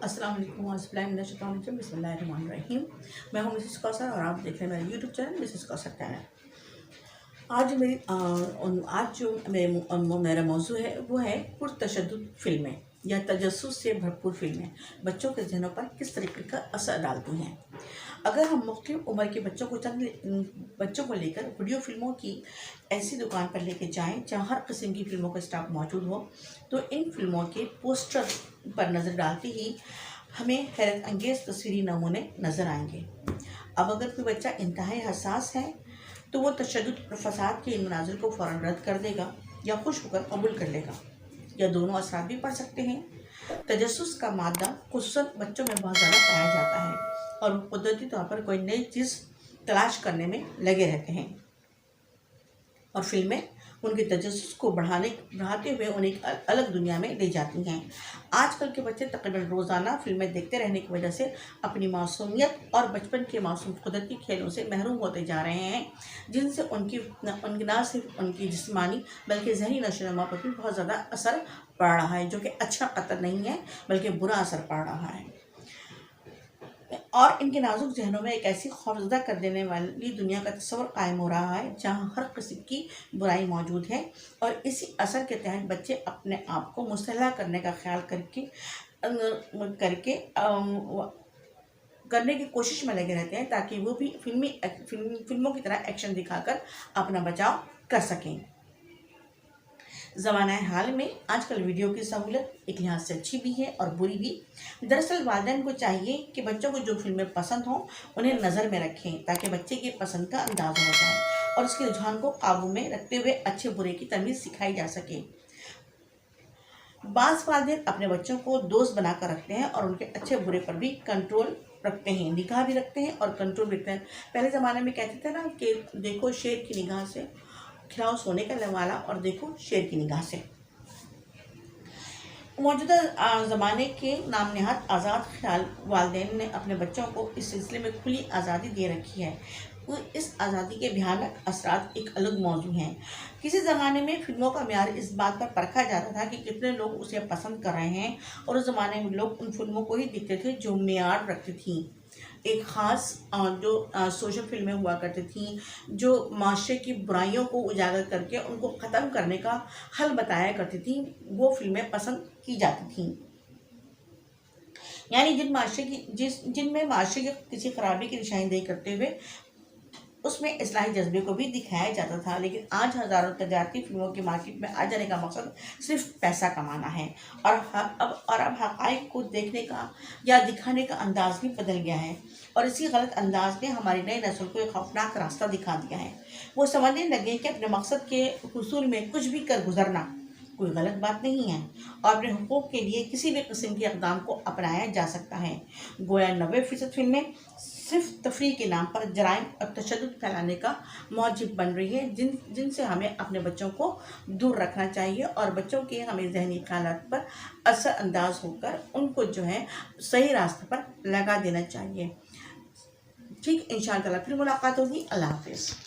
अस्सलाम वालेकुम बिस्मिल्लाहिर्रहमानिर्रहीम। मैं हूँ मिसेस कौसर और आप देख रहे हैं मेरा YouTube channel Mrs Kausar channel. आज जो मेरा मौजू है वो है पुरतशद्दुद फिल्में या तजस्सुस से भरपूर फिल्में बच्चों के जहनों पर किस तरीके का असर डालती हैं। अगर हम मुख्तलिफ उम्र के बच्चों को लेकर वीडियो फिल्मों की ऐसी दुकान पर लेके जाएं जहां हर किस्म की फिल्मों का स्टॉक मौजूद हो, तो इन फिल्मों के पोस्टर पर नज़र डालते ही हमें हैरत अंगेज़ तस्वीरी नमूने नज़र आएंगे। अब अगर कोई बच्चा इंतहाई हसास है तो वो तशद्दुद और फसाद के इन मनाज़िर को फ़ौरन रद्द कर देगा या खुश होकर कबूल कर लेगा, या दोनों असरात भी पड़ सकते हैं। तजस्सुस का मादा खुसूसन बच्चों में बहुत ज़्यादा पाया जाता है और वो कुदरती तौर पर कोई नई चीज़ तलाश करने में लगे रहते हैं और फिल्में उनके तजस्सुस को बढ़ाते हुए उन्हें एक अलग दुनिया में ले जाती हैं। आजकल के बच्चे तकरीबन रोज़ाना फिल्में देखते रहने की वजह से अपनी मासूमियत और बचपन के मासूम कुदरती खेलों से महरूम होते जा रहे हैं, जिनसे उनकी ना सिर्फ उनकी जिस्मानी बल्कि ज़हनी नशोनुमा पर भी बहुत ज़्यादा असर पड़ रहा है, जो कि अच्छा कतई नहीं है बल्कि बुरा असर पड़ रहा है। और इनके नाजुक जहनों में एक ऐसी खौफजदा कर देने वाली दुनिया का तस्वर कायम हो रहा है जहां हर किस्म की बुराई मौजूद है, और इसी असर के तहत बच्चे अपने आप को मुस्तहला करने का ख्याल करने की कोशिश में लगे रहते हैं ताकि वो भी फिल्मों की तरह एक्शन दिखाकर अपना बचाव कर सकें। ज़माना हाल में आजकल वीडियो की सहूलत एक लिहाज से अच्छी भी है और बुरी भी। दरअसल वालिदैन को चाहिए कि बच्चों को जो फिल्में पसंद हों उन्हें नज़र में रखें ताकि बच्चे की पसंद का अंदाज़ हो जाए और उसके रुझान को काबू में रखते हुए अच्छे बुरे की तमीज़ सिखाई जा सके। बाज़ वालिदैन अपने बच्चों को दोस्त बनाकर रखते हैं और उनके अच्छे बुरे पर भी कंट्रोल रखते हैं, निगाह भी रखते हैं और कंट्रोल भी रखते हैं। पहले ज़माने में कहते थे ना कि देखो शेर की निगाह से खिलाओ सोने का लवाला और देखो शेर की निगाह से। मौजूदा ज़माने के नाम नहाद आज़ाद ख्याल वालिदैन ने अपने बच्चों को इस सिलसिले में खुली आज़ादी दे रखी है। इस आज़ादी के भयानक असरात एक अलग मौजू हैं। किसी ज़माने में फिल्मों का म्यार इस बात पर परखा जाता था कि कितने लोग उसे पसंद कर रहे हैं, और उस ज़माने में लोग उन फिल्मों को ही देखते थे जो म्यार रखती थीं। एक ख़ास जो सोशल फिल्में हुआ करती थीं जो माशरे की बुराइयों को उजागर करके उनको ख़त्म करने का हल बताया करती थीं, वो फिल्में पसंद की जाती थीं। यानी जिनमें माशरे की किसी खराबी की निशानदेही करते हुए उसमें इस्लाही जज्बे को भी दिखाया जाता था। लेकिन आज हज़ारों तजारती फिल्मों के मार्केट में आ जाने का मकसद सिर्फ पैसा कमाना है, और अब हक़ाइक़ को देखने का या दिखाने का अंदाज भी बदल गया है, और इसी गलत अंदाज ने हमारी नई नस्ल को एक खौफनाक रास्ता दिखा दिया है। वो समझने लगे कि अपने मकसद के हुसूल में कुछ भी कर गुजरना कोई गलत बात नहीं है और अपने हुकूक के लिए किसी भी किस्म के इक़दाम को अपनाया जा सकता है। गोया 90% फिल्में सिर्फ तफरीह के नाम पर जराइम और तशद्दुद फैलाने का मौजिब बन रही है, जिनसे हमें अपने बच्चों को दूर रखना चाहिए और बच्चों के हमें जहनी ख़यालात पर असर अंदाज होकर उनको जो है सही रास्ते पर लगा देना चाहिए। ठीक, इंशाअल्लाह फिर मुलाकात होगी। अल्लाह हाफ़िज़।